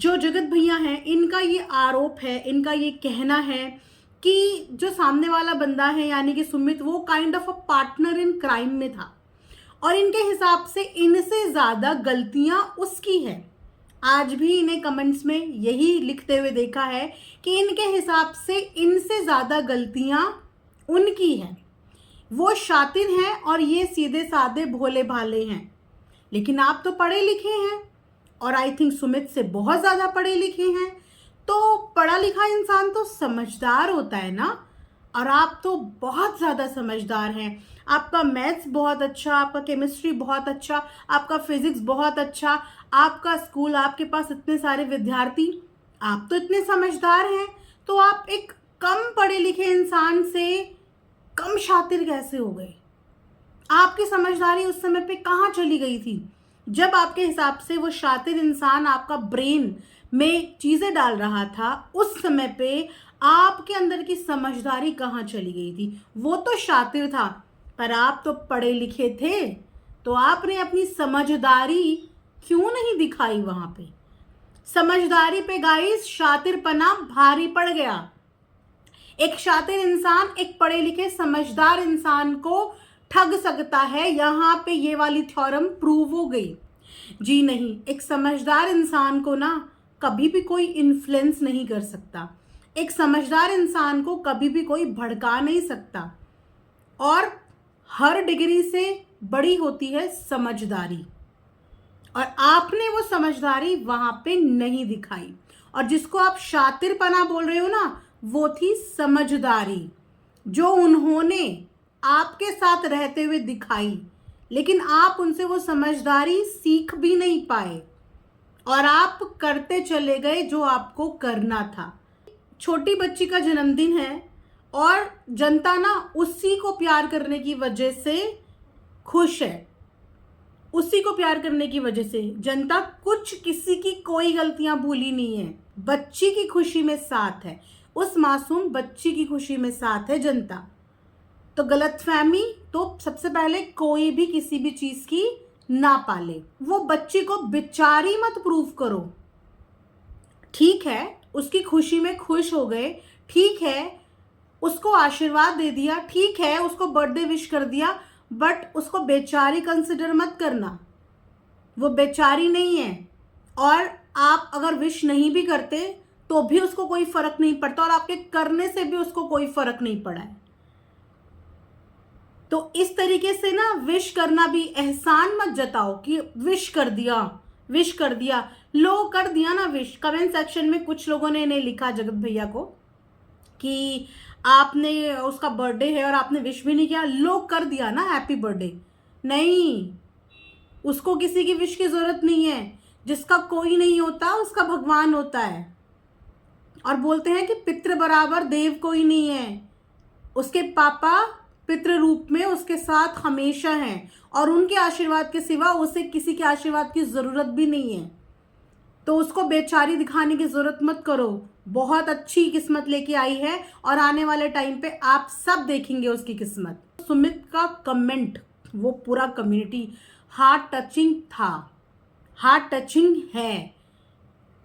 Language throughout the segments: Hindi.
जो जगत भैया हैं, इनका ये आरोप है, इनका ये कहना है कि जो सामने वाला बंदा है यानी कि सुमित, वो kind of a partner in crime में था और इनके हिसाब से इनसे ज़्यादा गलतियां उसकी है। आज भी इन्हें कमेंट्स में यही लिखते हुए देखा है कि इनके हिसाब से इनसे ज़्यादा गलतियां उनकी हैं। वो शातिर हैं और ये सीधे साधे भोले भाले हैं। लेकिन आप तो पढ़े लिखे हैं और आई थिंक सुमित से बहुत ज़्यादा पढ़े लिखे हैं, तो पढ़ा लिखा इंसान तो समझदार होता है ना। और आप तो बहुत ज़्यादा समझदार हैं। आपका मैथ्स बहुत अच्छा, आपका केमिस्ट्री बहुत अच्छा, आपका फिजिक्स बहुत अच्छा, आपका स्कूल, आपके पास इतने सारे विद्यार्थी, आप तो इतने समझदार हैं। तो आप एक कम पढ़े लिखे इंसान से कम शातिर कैसे हो गए? आपकी समझदारी उस समय पे कहाँ चली गई थी जब आपके हिसाब से वो शातिर इंसान आपका ब्रेन में चीजें डाल रहा था? उस समय पे आपके अंदर की समझदारी कहाँ चली गई थी? वो तो शातिर था पर आप तो पढ़े लिखे थे, तो आपने अपनी समझदारी क्यों नहीं दिखाई वहां पे? समझदारी पे गाइस शातिरपना भारी पड़ गया। एक शातिर इंसान एक पढ़े लिखे समझदार इंसान को ठग सकता है, यहां पे ये वाली थ्योरम प्रूव हो गई। जी नहीं, एक समझदार इंसान को ना कभी भी कोई इन्फ्लुएंस नहीं कर सकता। एक समझदार इंसान को कभी भी कोई भड़का नहीं सकता। और हर डिग्री से बड़ी होती है समझदारी, और आपने वो समझदारी वहां पे नहीं दिखाई। और जिसको आप शातिरपना बोल रहे हो ना, वो थी समझदारी जो उन्होंने आपके साथ रहते हुए दिखाई। लेकिन आप उनसे वो समझदारी सीख भी नहीं पाए और आप करते चले गए जो आपको करना था। छोटी बच्ची का जन्मदिन है और जनता ना उसी को प्यार करने की वजह से खुश है। उसी को प्यार करने की वजह से जनता कुछ किसी की कोई गलतियां भूली नहीं है। बच्ची की खुशी में साथ है, उस मासूम बच्ची की खुशी में साथ है जनता। तो गलतफहमी तो सबसे पहले कोई भी किसी भी चीज की ना पाले। वो बच्ची को बेचारी मत प्रूव करो। ठीक है, उसकी खुशी में खुश हो गए, ठीक है, उसको आशीर्वाद दे दिया, ठीक है, उसको बर्थडे विश कर दिया, बट उसको बेचारी कंसिडर मत करना। वो बेचारी नहीं है। और आप अगर विश नहीं भी करते तो भी उसको कोई फर्क नहीं पड़ता, और आपके करने से भी उसको कोई फर्क नहीं पड़ा है। तो इस तरीके से ना विश करना भी, एहसान मत जताओ कि विश कर दिया, विश कर दिया। लो कर दिया ना विश। कमेंट सेक्शन में कुछ लोगों ने इन्हें लिखा जगत भैया को कि आपने, उसका बर्थडे है और आपने विश भी नहीं किया। लो कर दिया ना हैप्पी बर्थडे। नहीं, उसको किसी की विश की जरूरत नहीं है। जिसका कोई नहीं होता उसका भगवान होता है। और बोलते हैं कि पितृ बराबर देव कोई नहीं है। उसके पापा पितृ रूप में उसके साथ हमेशा हैं और उनके आशीर्वाद के सिवा उसे किसी के आशीर्वाद की जरूरत भी नहीं है। तो उसको बेचारी दिखाने की जरूरत मत करो। बहुत अच्छी किस्मत लेके आई है और आने वाले टाइम पे आप सब देखेंगे उसकी किस्मत। सुमित का कमेंट, वो पूरा कम्युनिटी हार्ट टचिंग था, हार्ट टचिंग है।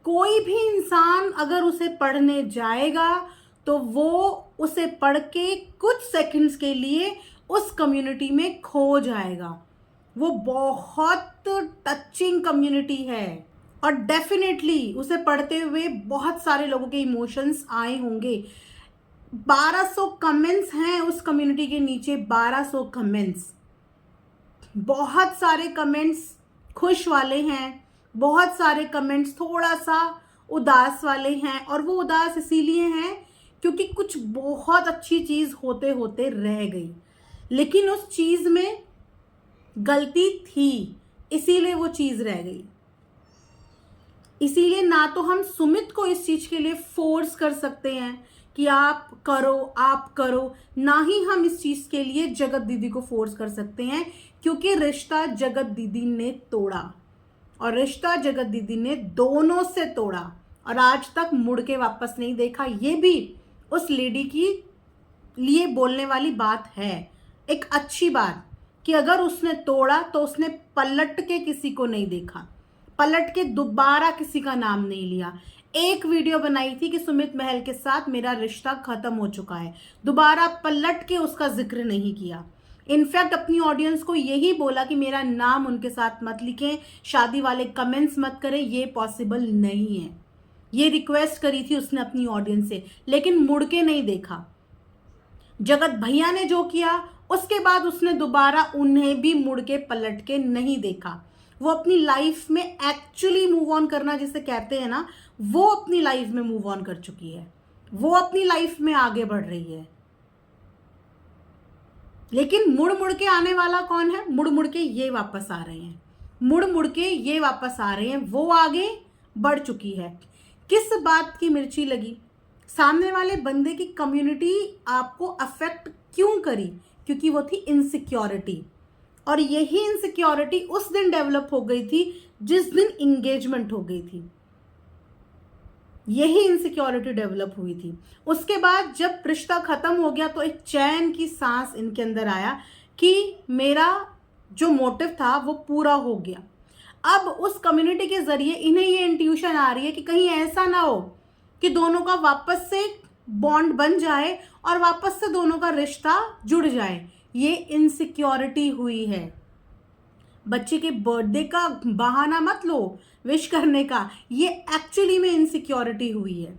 कोई भी इंसान अगर उसे पढ़ने जाएगा तो वो उसे पढ़ के कुछ सेकंड्स के लिए उस कम्युनिटी में खो जाएगा। वो बहुत टचिंग कम्युनिटी है और डेफिनेटली उसे पढ़ते हुए बहुत सारे लोगों के इमोशंस आए होंगे। 1200 कमेंट्स हैं उस कम्युनिटी के नीचे, 1200 कमेंट्स। बहुत सारे कमेंट्स खुश वाले हैं, बहुत सारे कमेंट्स थोड़ा सा उदास वाले हैं, और वो उदास इसीलिए हैं क्योंकि कुछ बहुत अच्छी चीज होते होते रह गई, लेकिन उस चीज में गलती थी, इसीलिए वो चीज रह गई। इसीलिए ना तो हम सुमित को इस चीज के लिए फोर्स कर सकते हैं कि आप करो, आप करो, ना ही हम इस चीज के लिए जगत दीदी को फोर्स कर सकते हैं, क्योंकि रिश्ता जगत दीदी ने तोड़ा और रिश्ता जगत दीदी ने दोनों से तोड़ा और आज तक मुड़ के वापस नहीं देखा। ये भी उस लेडी की लिए बोलने वाली बात है, एक अच्छी बात, कि अगर उसने तोड़ा तो उसने पलट के किसी को नहीं देखा, पलट के दोबारा किसी का नाम नहीं लिया। एक वीडियो बनाई थी कि सुमित महल के साथ मेरा रिश्ता खत्म हो चुका है, दोबारा पलट के उसका जिक्र नहीं किया। इनफैक्ट अपनी ऑडियंस को यही बोला कि मेरा नाम उनके साथ मत लिखें, शादी वाले कमेंट्स मत करें, ये पॉसिबल नहीं है। ये रिक्वेस्ट करी थी उसने अपनी ऑडियंस से, लेकिन मुड़ के नहीं देखा। जगत भैया ने जो किया उसके बाद उसने दोबारा उन्हें भी मुड़ के पलट के नहीं देखा। वो अपनी लाइफ में एक्चुअली मूव ऑन करना जिसे कहते हैं ना, वो अपनी लाइफ में मूव ऑन कर चुकी है, वो अपनी लाइफ में आगे बढ़ रही है। लेकिन मुड़ मुड़ के आने वाला कौन है? मुड़ मुड़ के ये वापस आ रहे हैं, मुड़ मुड़ के ये वापस आ रहे हैं। वो आगे बढ़ चुकी है। किस बात की मिर्ची लगी? सामने वाले बंदे की कम्युनिटी आपको अफेक्ट क्यों करी? क्योंकि वो थी इनसिक्योरिटी, और यही इनसिक्योरिटी उस दिन डेवलप हो गई थी जिस दिन इंगेजमेंट हो गई थी। यही इनसिक्योरिटी डेवलप हुई थी। उसके बाद जब रिश्ता खत्म हो गया तो एक चैन की सांस इनके अंदर आया कि मेरा जो मोटिव था वो पूरा हो गया। अब उस कम्युनिटी के जरिए इन्हें ये इंट्यूशन आ रही है कि कहीं ऐसा ना हो कि दोनों का वापस से बॉन्ड बन जाए और वापस से दोनों का रिश्ता जुड़ जाए। ये इनसिक्योरिटी हुई है। बच्चे के बर्थडे का बहाना मत लो विश करने का, ये एक्चुअली में इनसिक्योरिटी हुई है।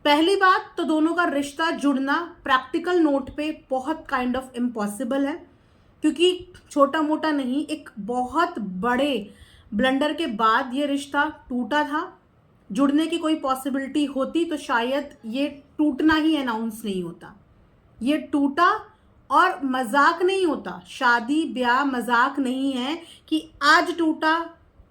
पहली बात तो दोनों का रिश्ता जुड़ना प्रैक्टिकल नोट पे बहुत काइंड ऑफ इम्पॉसिबल है, क्योंकि छोटा मोटा नहीं, एक बहुत बड़े ब्लंडर के बाद ये रिश्ता टूटा था। जुड़ने की कोई पॉसिबिलिटी होती तो शायद ये टूटना ही अनाउंस नहीं होता। ये टूटा और मजाक नहीं होता। शादी ब्याह मजाक नहीं है कि आज टूटा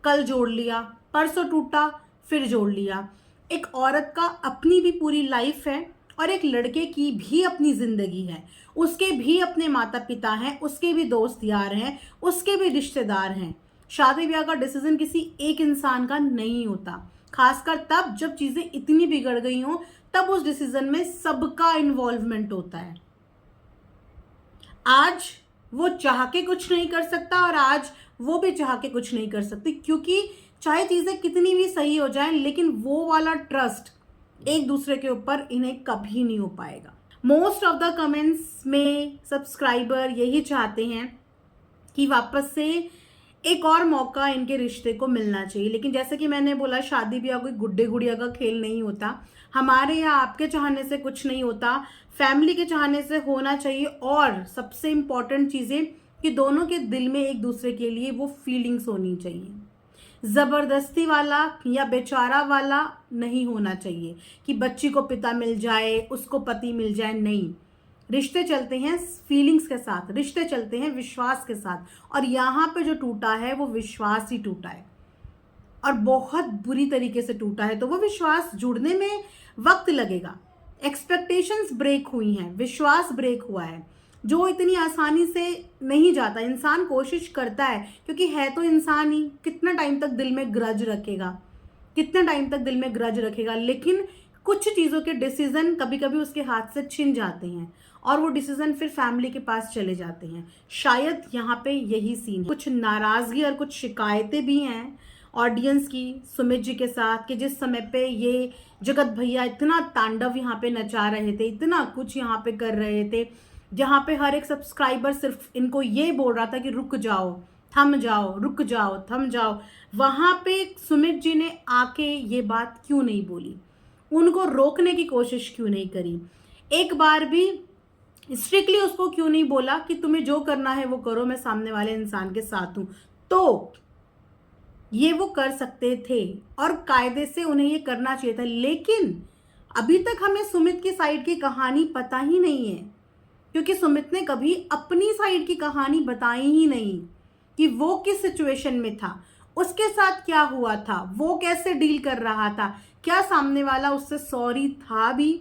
कल जोड़ लिया, परसों टूटा फिर जोड़ लिया। एक औरत का अपनी भी पूरी लाइफ है और एक लड़के की भी अपनी जिंदगी है। उसके भी अपने माता पिता हैं, उसके भी दोस्त यार हैं, उसके भी रिश्तेदार हैं। शादी ब्याह का डिसीजन किसी एक इंसान का नहीं होता, खासकर तब जब चीजें इतनी बिगड़ गई हों, तब उस डिसीजन में सबका इन्वॉल्वमेंट होता है। आज वो चाह के कुछ नहीं कर सकता और आज वो भी चाह के कुछ नहीं कर सकती, क्योंकि चाहे चीजें कितनी भी सही हो जाएं, लेकिन वो वाला ट्रस्ट एक दूसरे के ऊपर इन्हें कभी नहीं हो पाएगा। मोस्ट ऑफ द कमेंट्स में सब्सक्राइबर यही चाहते हैं कि वापस से एक और मौका इनके रिश्ते को मिलना चाहिए। लेकिन जैसे कि मैंने बोला, शादी ब्याह कोई गुड्डे गुड़िया का खेल नहीं होता। हमारे यहाँ आपके चाहने से कुछ नहीं होता, फैमिली के चाहने से होना चाहिए। और सबसे इम्पॉर्टेंट चीज़ें कि दोनों के दिल में एक दूसरे के लिए वो फीलिंग्स होनी चाहिए। ज़बरदस्ती वाला या बेचारा वाला नहीं होना चाहिए कि बच्ची को पिता मिल जाए, उसको पति मिल जाए। नहीं, रिश्ते चलते हैं फीलिंग्स के साथ, रिश्ते चलते हैं विश्वास के साथ। और यहाँ पे जो टूटा है वो विश्वास ही टूटा है, और बहुत बुरी तरीके से टूटा है। तो वो विश्वास जुड़ने में वक्त लगेगा। एक्सपेक्टेशंस ब्रेक हुई हैं, विश्वास ब्रेक हुआ है, जो इतनी आसानी से नहीं जाता। इंसान कोशिश करता है, क्योंकि है तो इंसान ही, कितना टाइम तक दिल में ग्रज रखेगा, कितना टाइम तक दिल में ग्रज रखेगा। लेकिन कुछ चीज़ों के डिसीजन कभी कभी उसके हाथ से छिन जाते हैं और वो डिसीजन फिर फैमिली के पास चले जाते हैं। शायद यहाँ पे यही सीन है। कुछ नाराज़गी और कुछ शिकायतें भी हैं ऑडियंस की सुमित जी के साथ, कि जिस समय पे ये जगत भैया इतना तांडव यहाँ पे नचा रहे थे, इतना कुछ यहाँ पे कर रहे थे, जहाँ पे हर एक सब्सक्राइबर सिर्फ इनको ये बोल रहा था कि रुक जाओ, थम जाओ, रुक जाओ, थम जाओ। वहाँ पे सुमित जी ने आके ये बात क्यों नहीं बोली? उनको रोकने की कोशिश क्यों नहीं करी? एक बार भी स्ट्रिक्टली उसको क्यों नहीं बोला कि तुम्हें जो करना है वो करो, मैं सामने वाले इंसान के साथ हूं? तो ये वो कर सकते थे और कायदे से उन्हें ये करना चाहिए था। लेकिन अभी तक हमें सुमित की साइड की कहानी पता ही नहीं है, क्योंकि सुमित ने कभी अपनी साइड की कहानी बताई ही नहीं कि वो किस सिचुएशन में था, उसके साथ क्या हुआ था, वो कैसे डील कर रहा था, क्या सामने वाला उससे सॉरी था भी,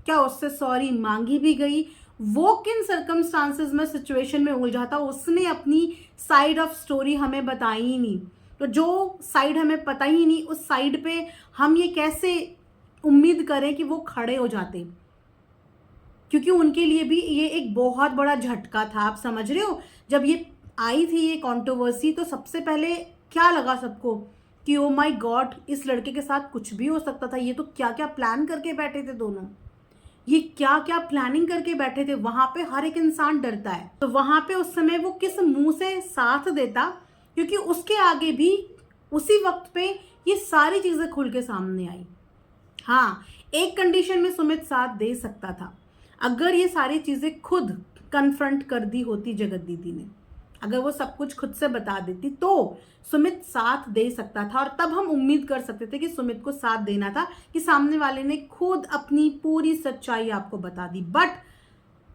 क्या उससे सॉरी मांगी भी गई, वो किन सर्कमस्टांसेस में सिचुएशन में उलझा था, उसने अपनी साइड ऑफ स्टोरी हमें बताई ही नहीं। तो जो साइड हमें पता ही नहीं, उस साइड पे हम ये कैसे उम्मीद करें कि वो खड़े हो जाते? क्योंकि उनके लिए भी ये एक बहुत बड़ा झटका था। आप समझ रहे हो, जब ये आई थी ये कंट्रोवर्सी, तो सबसे पहले क्या लगा सबको कि ओ माय गॉड, इस लड़के के साथ कुछ भी हो सकता था, ये तो क्या क्या प्लान करके बैठे थे दोनों, ये क्या क्या प्लानिंग करके बैठे थे। वहां पे हर एक इंसान डरता है, तो वहां पे उस समय वो किस मुंह से साथ देता, क्योंकि उसके आगे भी उसी वक्त पे ये सारी चीजें खुल के सामने आई। हाँ, एक कंडीशन में सुमित साथ दे सकता था, अगर ये सारी चीजें खुद कन्फ्रंट कर दी होती जगत दीदी ने, अगर वो सब कुछ खुद से बता देती तो सुमित साथ दे सकता था, और तब हम उम्मीद कर सकते थे कि सुमित को साथ देना था कि सामने वाले ने खुद अपनी पूरी सच्चाई आपको बता दी। बट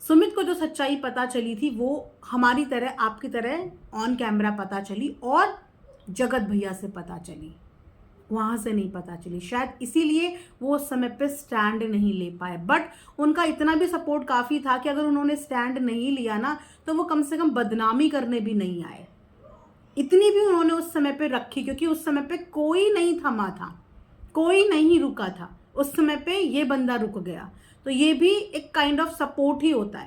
सुमित को जो सच्चाई पता चली थी वो हमारी तरह, आपकी तरह ऑन कैमरा पता चली, और जगत भैया से पता चली, वहां से नहीं पता चली। शायद इसीलिए वो उस समय पे स्टैंड नहीं ले पाए। बट उनका इतना भी सपोर्ट काफी था कि अगर उन्होंने स्टैंड नहीं लिया ना, तो वो कम से कम बदनामी करने भी नहीं आए। इतनी भी उन्होंने उस समय पे रखी, क्योंकि उस समय पे कोई नहीं थमा था, कोई नहीं रुका था। उस समय पे ये बंदा रुक गया, तो ये भी एक काइंड ऑफ सपोर्ट ही होता है।